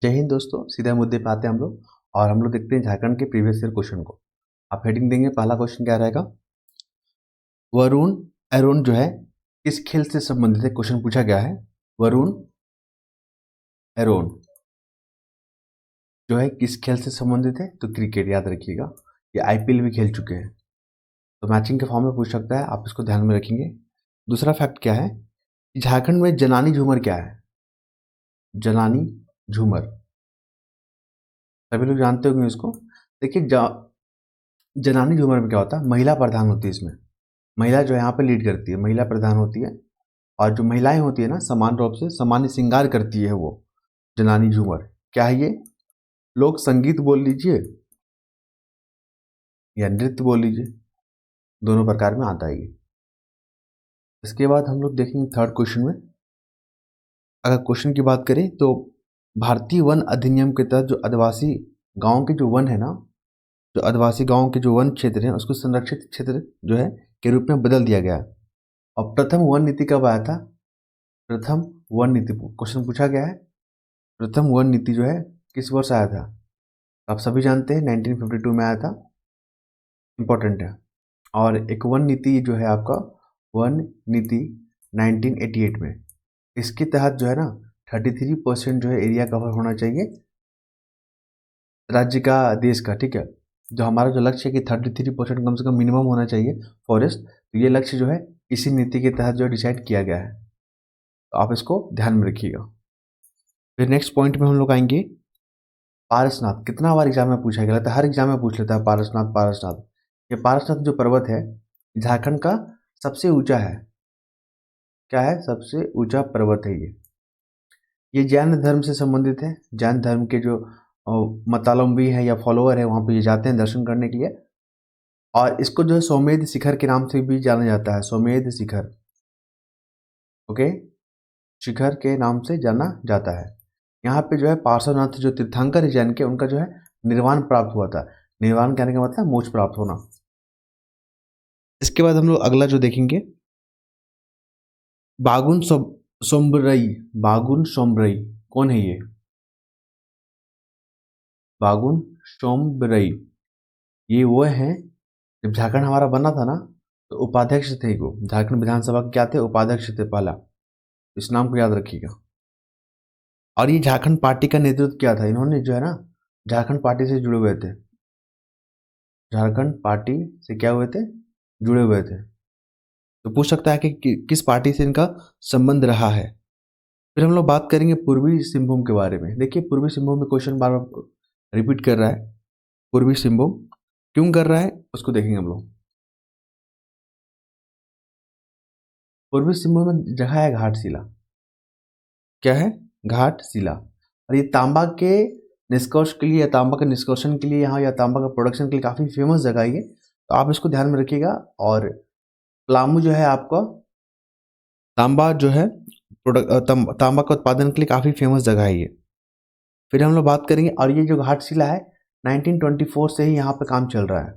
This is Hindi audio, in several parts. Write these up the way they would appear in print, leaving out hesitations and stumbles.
जय हिंद दोस्तों, सीधा मुद्दे पे आते हैं हम लोग और हम लोग देखते हैं झारखंड के प्रीवियस ईयर क्वेश्चन को। आप हेडिंग देंगे, पहला क्वेश्चन क्या रहेगा? वरुण अरुण जो है किस खेल से संबंधित है? क्वेश्चन पूछा गया है। वरुण अरुण जो है किस खेल से संबंधित है? तो क्रिकेट, याद रखिएगा। ये आईपीएल भी खेल चुके हैं, तो मैचिंग के फॉर्म में पूछ सकता है, आप इसको ध्यान में रखेंगे। दूसरा फैक्ट क्या है? झारखंड में जनानी झूमर क्या है? जनानी झूमर सभी लोग जानते होंगे इसको। देखिए, जनानी झूमर में क्या होता है? महिला प्रधान होती है इसमें। महिला जो यहाँ पे लीड करती है, महिला प्रधान होती है। और जो महिलाएं होती है ना, समान रूप से सामान्य श्रृंगार करती है वो जनानी झूमर। क्या है ये? लोक संगीत बोल लीजिए या नृत्य बोल लीजिए, दोनों प्रकार में आता है ये। इसके बाद हम लोग देखेंगे थर्ड क्वेश्चन में। अगर क्वेश्चन की बात करें तो भारतीय वन अधिनियम के तहत जो आदिवासी गांव के जो वन है ना, जो आदिवासी गांव के जो वन क्षेत्र है उसको संरक्षित क्षेत्र जो है के रूप में बदल दिया गया। और प्रथम वन नीति कब आया था? प्रथम वन नीति क्वेश्चन पूछा गया है। प्रथम वन नीति जो है किस वर्ष आया था? आप सभी जानते हैं 1952 में आया था। इम्पोर्टेंट है। और एक वन नीति जो है आपका, वन नीति 1988 में, इसके तहत जो है ना 33% जो है एरिया कवर होना चाहिए राज्य का, देश का। ठीक है, जो हमारा जो लक्ष्य है कि 33% कम से कम मिनिमम होना चाहिए फॉरेस्ट, तो ये लक्ष्य जो है इसी नीति के तहत जो डिसाइड किया गया है, तो आप इसको ध्यान में रखिएगा। फिर नेक्स्ट पॉइंट में हम लोग आएंगे पारसनाथ। कितना बार एग्जाम में पूछा गया था, हर एग्जाम में पूछ लेता है पारसनाथ। पारसनाथ, ये पारसनाथ जो पर्वत है झारखंड का सबसे ऊंचा है। क्या है? सबसे ऊंचा पर्वत है ये जैन धर्म से संबंधित है। जैन धर्म के जो मतावलंबी है या फॉलोअर है, वहाँ पे ये जाते हैं दर्शन करने के लिए। और इसको जो है सोमेध शिखर के नाम से भी जाना जाता है। सोमेध शिखर, ओके, शिखर के नाम से जाना जाता है। यहाँ पे जो है पार्श्वनाथ जो तीर्थंकर है जैन के, उनका जो है निर्वाण प्राप्त हुआ था। निर्वाण कहने का मतलब मोक्ष प्राप्त होना। इसके बाद हम लोग अगला जो देखेंगे बागुन सोमबरई। बागुन सोमबरई कौन है ये? बागुन सोमबरई ये वो है, जब झारखंड हमारा बना था ना, तो उपाध्यक्ष थे वो। झारखंड विधानसभा के क्या थे? उपाध्यक्ष थे पहला। इस नाम को याद रखिएगा। और ये झारखंड पार्टी का नेतृत्व किया था इन्होंने, जो है ना झारखंड पार्टी से जुड़े हुए थे। झारखंड पार्टी से क्या हुए थे? जुड़े हुए थे। तो पूछ सकता है कि किस पार्टी से इनका संबंध रहा है। फिर हम लोग बात करेंगे पूर्वी सिंहभूम के बारे में। देखिए, पूर्वी सिंहभूम में क्वेश्चन बार बार रिपीट कर रहा है। पूर्वी सिंहभूम क्यों कर रहा है उसको देखेंगे हम लोग। पूर्वी सिंहभूम में जगह है घाटशिला। क्या है? घाटशिला। और ये तांबा के निष्कर्ष के लिए या तांबा के निष्कर्षण के लिए यहाँ, या तांबा का प्रोडक्शन के लिए काफ़ी फेमस जगह है ये, तो आप इसको ध्यान में रखिएगा। और पलामू जो है आपका तांबा जो है तांबा का उत्पादन के लिए काफ़ी फेमस जगह है ये। फिर हम लोग बात करेंगे, और ये जो घाटशिला है 1924 से ही यहाँ पे काम चल रहा है।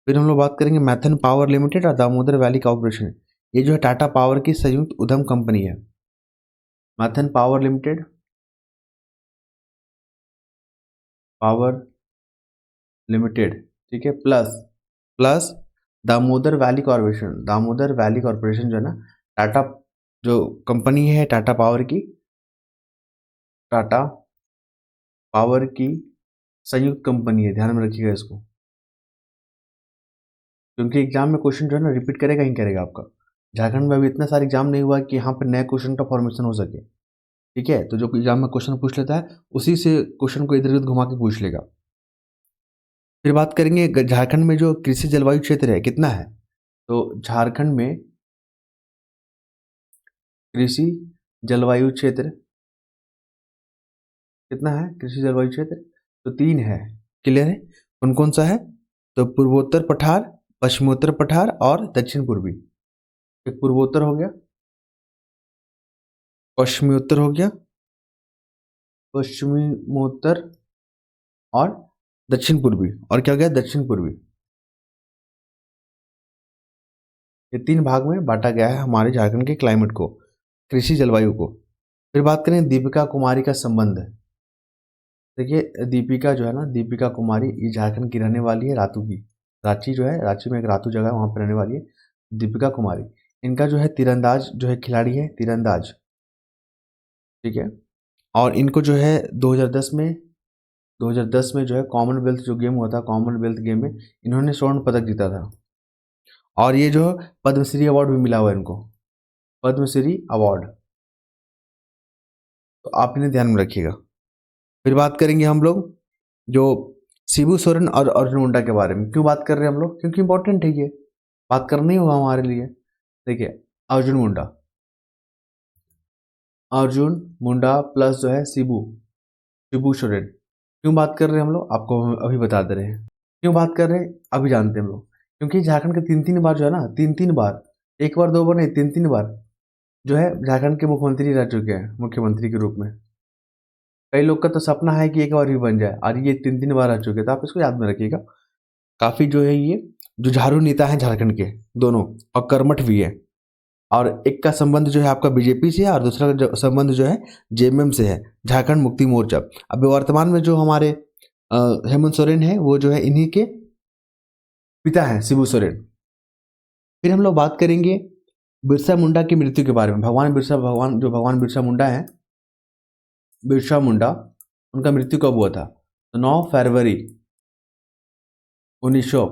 फिर हम लोग बात करेंगे मैथन पावर लिमिटेड और दामोदर वैली कॉर्पोरेशन। ये जो है टाटा पावर की संयुक्त उद्यम कंपनी है। Maithon power limited, power limited, ठीक है, plus plus Damodar valley corporation. Damodar valley corporation जो है ना, टाटा जो कंपनी है टाटा पावर की, टाटा पावर की संयुक्त कंपनी है। ध्यान में रखिएगा इसको, क्योंकि एग्जाम में क्वेश्चन जो है ना रिपीट करेगा ही करेगा आपका। झारखंड में अभी इतना सारा एग्जाम नहीं हुआ कि यहाँ पर नए क्वेश्चन का फॉर्मेशन हो सके। ठीक है, तो जो एग्जाम में क्वेश्चन पूछ लेता है उसी से क्वेश्चन को इधर उधर घुमा के पूछ लेगा। फिर बात करेंगे झारखंड में जो कृषि जलवायु क्षेत्र है कितना है। तो झारखंड में कृषि जलवायु क्षेत्र कितना है? कृषि जलवायु क्षेत्र तो 3 है। क्लियर है? कौन कौन सा है? तो पूर्वोत्तर पठार, पश्चिमोत्तर पठार और दक्षिण पूर्वी। एक पूर्वोत्तर हो गया, पश्चिमोत्तर हो गया, पश्चिमोत्तर और दक्षिण पूर्वी। और क्या हो गया? दक्षिण पूर्वी। ये 3 भाग में बांटा गया है हमारे झारखंड के क्लाइमेट को, कृषि जलवायु को। फिर बात करें दीपिका कुमारी का संबंध। देखिए दीपिका जो है ना, दीपिका कुमारी ये झारखंड की रहने वाली है, रातू की। रांची जो है, रांची में एक रातू जगह है, वहाँ पर रहने वाली है दीपिका कुमारी। इनका जो है तीरंदाज जो है खिलाड़ी है, तीरंदाज, ठीक है। और इनको जो है 2010 में जो है कॉमनवेल्थ जो गेम हुआ था, कॉमनवेल्थ गेम में इन्होंने स्वर्ण पदक जीता था। और ये जो पद्मश्री अवार्ड भी मिला हुआ है इनको, पद्मश्री अवार्ड, तो आप इन्हें ध्यान में रखिएगा। फिर बात करेंगे हम लोग जो शिबू सोरेन और अर्जुन मुंडा के बारे में। क्यों बात कर रहे हैं हम लोग? क्योंकि इंपॉर्टेंट है, ये बात करना ही होगा हमारे लिए। देखिए अर्जुन मुंडा, अर्जुन मुंडा प्लस जो है शिबू, शिबू सोरेन। क्यों बात कर रहे हैं हम लोग? आपको हम अभी बता दे रहे हैं क्यों बात कर रहे हैं, अभी जानते हैं हम लोग। क्योंकि झारखंड के 3 बार जो है ना, 3 बार, एक बार 2 बार नहीं, 3 बार जो है झारखंड के मुख्यमंत्री रह चुके हैं, मुख्यमंत्री के रूप में। कई लोग का तो सपना है कि एक बार भी बन जाए, और ये 3 बार रह चुके हैं, तो आप इसको याद में रखिएगा। काफ़ी जो है ये जुझारू नेता हैं झारखंड के दोनों, और कर्मठ भी है। और एक का संबंध जो है आपका बीजेपी से है, और दूसरा संबंध जो है जेएमएम से है, झारखंड मुक्ति मोर्चा। अभी वर्तमान में जो हमारे हेमंत सोरेन है, वो जो है इन्हीं के पिता हैं, शिबू सोरेन। फिर हम लोग बात करेंगे बिरसा मुंडा की मृत्यु के बारे में। भगवान बिरसा मुंडा है, बिरसा मुंडा, उनका मृत्यु कब हुआ था? तो 9 फरवरी 1900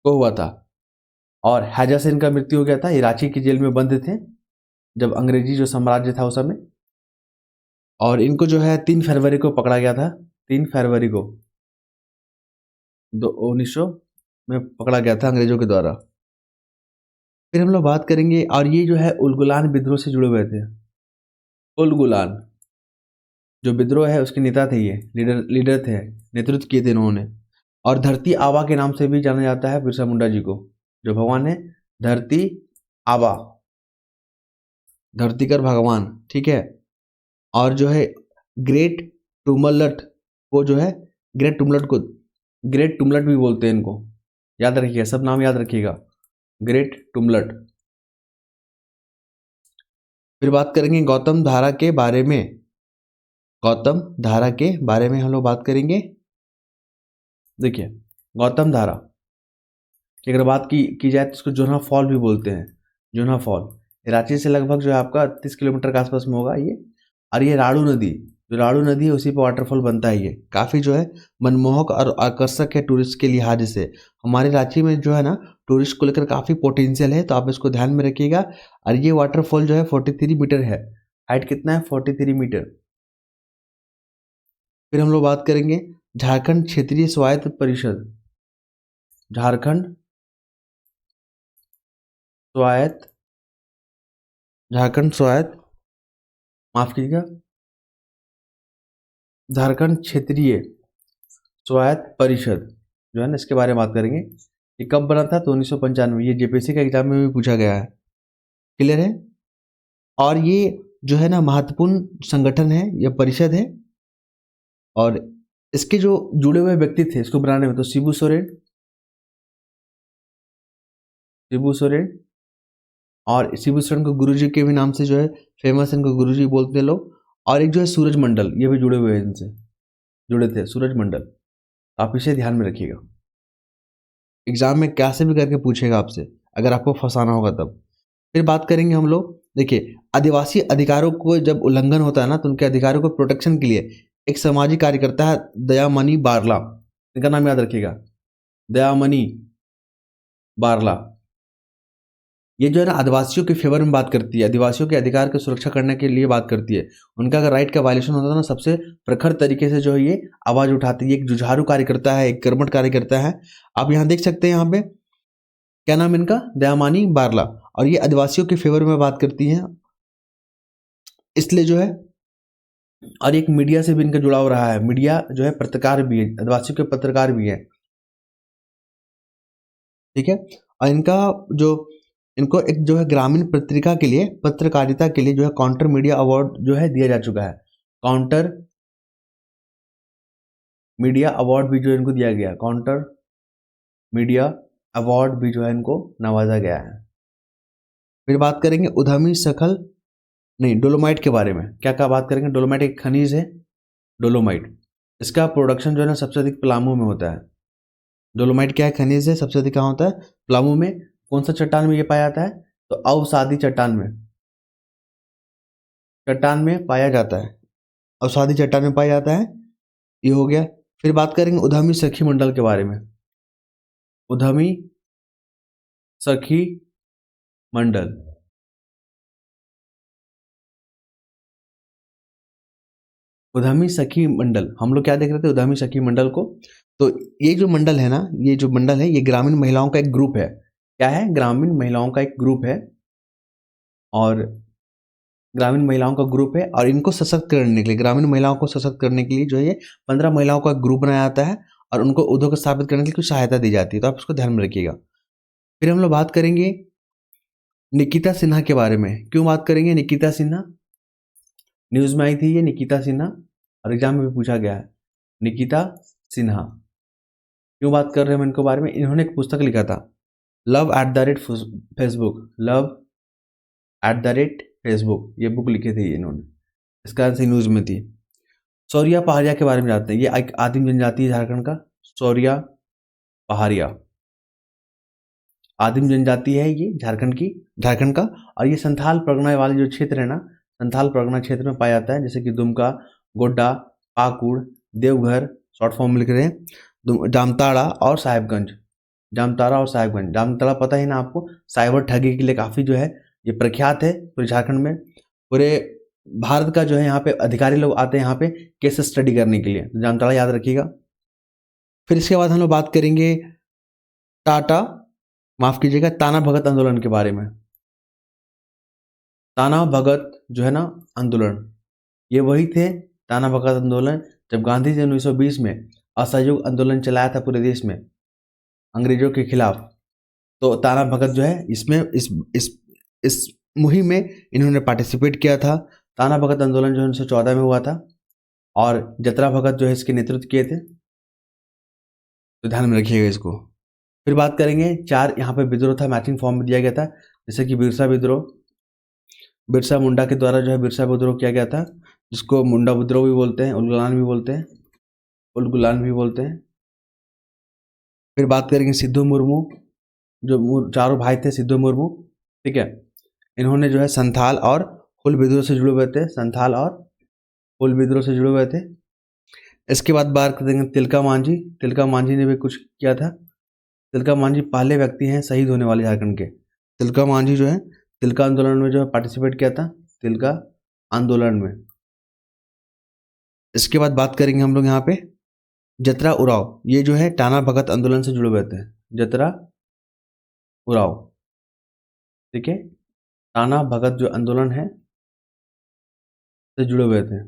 को हुआ था। और हैजा से इनका मृत्यु हो गया था। ये रांची की जेल में बंद थे जब अंग्रेजी जो साम्राज्य था उस समय। और इनको जो है 3 फरवरी को पकड़ा गया था, 3 फरवरी को 1900 में पकड़ा गया था अंग्रेजों के द्वारा। फिर हम लोग बात करेंगे, और ये जो है उलगुलान विद्रोह से जुड़े हुए थे। उलगुलान जो विद्रोह है उसके नेता थे, ये लीडर थे, नेतृत्व किए थे इन्होंने। और धरती आबा के नाम से भी जाना जाता है बिरसा मुंडा जी को। जो भगवान है धरती आबा, धरतीकर भगवान, ठीक है। और जो है ग्रेट टुमलट को जो है, ग्रेट टुमलट भी बोलते हैं इनको, याद रखिएगा, सब नाम याद रखिएगा, ग्रेट टुमलट। फिर बात करेंगे गौतम धारा के बारे में। गौतम धारा के बारे में हम लोग बात करेंगे। देखिए गौतम धारा की अगर बात की जाए तो इसको जोन्हा फॉल भी बोलते हैं, जोन्हा फॉल। रांची से लगभग जो है आपका 30 किलोमीटर के आसपास में होगा ये। और ये राड़ू नदी, जो राड़ू नदी है उसी पर वाटरफॉल बनता है। ये काफ़ी जो है मनमोहक और आकर्षक है टूरिस्ट के लिहाज से। हमारे रांची में जो है ना टूरिस्ट को लेकर काफ़ी पोटेंशियल है, तो आप इसको ध्यान में रखिएगा। और ये वाटरफॉल जो है 43 मीटर है, हाइट कितना है? 43 मीटर। फिर हम लोग बात करेंगे झारखंड क्षेत्रीय स्वायत्त परिषद, झारखंड स्वायत्त, झारखंड स्वायत्त, माफ कीजिएगा, झारखंड क्षेत्रीय स्वायत्त परिषद जो है ना, इसके बारे में बात करेंगे। ये कब बना था? तो 1995। ये जेपीएससी का एग्जाम में भी पूछा गया है, क्लियर है। और ये जो है ना महत्वपूर्ण संगठन है, यह परिषद है। और इसके जो जुड़े हुए व्यक्ति थे इसको बनाने में, तो शिबू सोरेन, शिबू सोरेन, और शिबू सोरेन को गुरुजी के भी नाम से जो है फेमस, इनको गुरुजी बोलते हैं लोग। और एक जो है सूरज मंडल, ये भी जुड़े हुए हैं, इनसे जुड़े थे सूरज मंडल। आप इसे ध्यान में रखिएगा, एग्जाम में कैसे भी करके पूछेगा आपसे, अगर आपको फंसाना होगा तब। फिर बात करेंगे हम लोग, देखिए आदिवासी अधिकारों को जब उल्लंघन होता है ना, तो उनके अधिकारों को प्रोटेक्शन के लिए एक सामाजिक कार्यकर्ता है दयामणि बारला, इनका नाम याद रखिएगा, दयामणि बारला। ये जो है ना आदिवासियों के फेवर में बात करती है, आदिवासियों के अधिकार की सुरक्षा करने के लिए बात करती है। उनका अगर राइट का वायलेशन होता है ना, सबसे प्रखर तरीके से जो है ये आवाज उठाती है। एक जुझारू कार्यकर्ता है, एक कर्मठ कार्यकर्ता है। आप यहाँ देख सकते हैं, यहाँ पे क्या नाम है इनका? दयामणि बारला। और ये आदिवासियों के फेवर में बात करती हैं, इसलिए जो है। और एक मीडिया से भी इनका जुड़ाव रहा है, मीडिया जो है पत्रकार भी है, आदिवासियों के पत्रकार भी है, ठीक है। और इनका जो, इनको एक जो है ग्रामीण पत्रिका के लिए, पत्रकारिता के लिए जो है काउंटर मीडिया अवार्ड जो है दिया जा चुका है। काउंटर मीडिया अवार्ड भी जो इनको दिया गया, काउंटर मीडिया अवार्ड भी जो है इनको नवाजा गया है। फिर बात करेंगे उद्यमी सफल नहीं, डोलोमाइट के बारे में क्या क्या बात करेंगे। डोलोमाइट एक खनिज है, डोलोमाइट। इसका प्रोडक्शन जो है ना सबसे अधिक पलामू में होता है। डोलोमाइट क्या है, खनिज है, सबसे अधिक कहाँ होता है, पलामू में। कौन सा चट्टान में ये पाया जाता है, तो अवसादी चट्टान में, चट्टान में पाया जाता है, अवसादी चट्टान में पाया जाता है। ये हो गया। फिर बात करेंगे उद्यमी सखी मंडल के बारे में। उद्यमी सखी मंडल, उद्यमी सखी मंडल, हम लोग क्या देख रहे थे, उद्यमी सखी मंडल को। तो ये जो मंडल है ना, ये जो मंडल है, ये ग्रामीण महिलाओं का एक ग्रुप है। क्या है, ग्रामीण महिलाओं का एक ग्रुप है, और ग्रामीण महिलाओं का ग्रुप है, और इनको सशक्त करने के लिए, ग्रामीण महिलाओं को सशक्त करने के लिए जो है ये 15 महिलाओं का ग्रुप बनाया जाता है, और उनको उद्योग स्थापित करने के लिए कुछ सहायता दी जाती है। तो आप इसको ध्यान में रखिएगा। फिर हम लोग बात करेंगे निकिता सिन्हा के बारे में। क्यों बात करेंगे निकिता सिन्हा, न्यूज में आई थी ये निकिता सिन्हा, और एग्जाम में भी पूछा गया है। निकिता सिन्हा क्यों बात कर रहे हैं हम इनके बारे में, इन्होंने एक पुस्तक लिखा था, love at the rate Facebook, love at the rate Facebook, ये बुक लिखे थे इन्होंने, इसका आंसर न्यूज में थी। शौर्या पहाड़िया के बारे में जानते हैं। ये एक आदिम जनजाति है झारखंड का, शौर्या पहाड़िया आदिम जनजाति है ये झारखंड का। और ये संथाल परगना वाले जो क्षेत्र है ना, संथाल परगना क्षेत्र में पाया जाता है, जैसे कि दुमका, गोड्डा, पाकुड़, देवघर, शॉर्ट फॉर्म में लिख रहे हैं, जामताड़ा और साहिबगंज। जामताड़ा और साहिबगंज, जामताड़ा पता ही ना आपको, साइबर ठगी के लिए काफ़ी जो है ये प्रख्यात है पूरे झारखंड में। पूरे भारत का जो है यहाँ पे अधिकारी लोग आते हैं यहाँ पे केस स्टडी करने के लिए, तो जामताड़ा याद रखिएगा। फिर इसके बाद हम लोग बात करेंगे ताना भगत आंदोलन के बारे में। ताना भगत जो है ना आंदोलन, ये वही थे ताना भगत आंदोलन जब गांधी जी ने 1920 में असहयोग आंदोलन चलाया था पूरे देश में अंग्रेजों के खिलाफ। तो ताना भगत जो है इसमें इस मुहिम में इन्होंने पार्टिसिपेट किया था। ताना भगत आंदोलन जो 1914 में हुआ था, और जतरा भगत जो है इसके नेतृत्व किए थे, तो ध्यान में रखिएगा इसको। फिर बात करेंगे 4 यहाँ पे विद्रोह था, मैचिंग फॉर्म में दिया गया था, जैसे कि बिरसा विद्रोह, बिरसा मुंडा के द्वारा जो है बिरसा विद्रोह किया गया था, जिसको मुंडा विद्रोह भी बोलते हैं, उलगुलान भी बोलते हैं। फिर बात करेंगे सिद्धू मुर्मू, जो चारों भाई थे सिद्धू मुर्मू, ठीक है, इन्होंने जो है संथाल और हुल विद्रोह से जुड़े हुए थे। इसके बाद बात करेंगे तिलका मांझी ने भी कुछ किया था। तिलका मांझी पहले व्यक्ति हैं शहीद होने वाले झारखंड के। तिलका मांझी जो है तिलका आंदोलन में जो है पार्टिसिपेट किया था, तिलका आंदोलन में। इसके बाद बात करेंगे हम लोग यहाँ पे जतरा उराव, ये जो है टाना भगत आंदोलन से जुड़े हुए थे, जतरा उराव, ठीक है, टाना भगत जो आंदोलन है से जुड़े हुए थे।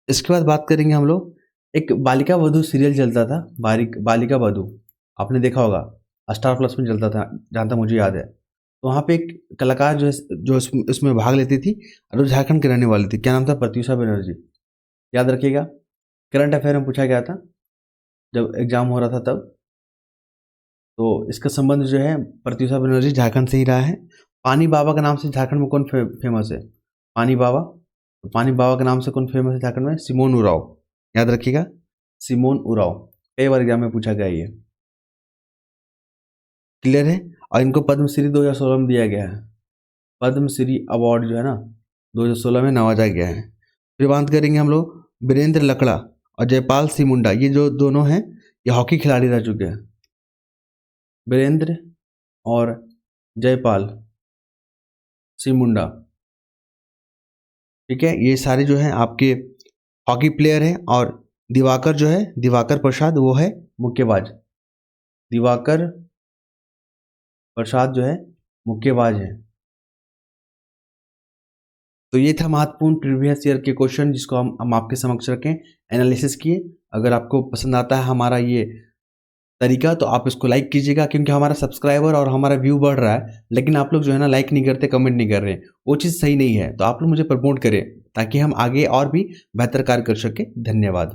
इसके बाद बात करेंगे हम लोग, एक बालिका वधू सीरियल चलता था, बालिका वधू, आपने देखा होगा, स्टार प्लस में चलता था जहाँ तक मुझे याद है। तो वहाँ पे एक कलाकार जो इसमें भाग लेती थी, और वो झारखंड की रहने वाली थी। क्या नाम था, प्रत्यूषा बनर्जी, याद रखिएगा। करंट अफेयर में पूछा गया था जब एग्जाम हो रहा था तब। तो इसका संबंध जो है प्रत्यूषा बनर्जी झारखंड से ही रहा है। पानी बाबा के नाम से झारखंड में कौन फेमस है, पानी बाबा के नाम से कौन फेमस है झारखंड में, सिमोन उराव, याद रखिएगा, सिमोन उराव, कई बार एग्जाम में पूछा गया ये, क्लियर है। और इनको पद्मश्री 2016 में दिया गया है, पद्मश्री अवार्ड जो है ना 2016 में नवाजा गया है। फिर बात करेंगे हम लोग वीरेंद्र लकड़ा और जयपाल सिंह मुंडा, ये जो दोनों हैं ये हॉकी खिलाड़ी रह चुके हैं, वीरेंद्र और जयपाल सिंह मुंडा, ठीक है, ये सारे जो हैं आपके हॉकी प्लेयर हैं। और दिवाकर जो है, दिवाकर प्रसाद, वो है मुक्केबाज, दिवाकर प्रसाद जो है मुक्केबाज है। तो ये था महत्वपूर्ण प्रीवियस ईयर के क्वेश्चन जिसको हम आपके समक्ष रखें, एनालिसिस किए। अगर आपको पसंद आता है हमारा ये तरीका तो आप इसको लाइक कीजिएगा, क्योंकि हमारा सब्सक्राइबर और हमारा व्यू बढ़ रहा है, लेकिन आप लोग जो है ना लाइक नहीं करते, कमेंट नहीं कर रहे हैं, वो चीज़ सही नहीं है। तो आप लोग मुझे प्रमोट करें ताकि हम आगे और भी बेहतर कार्य कर सकें। धन्यवाद।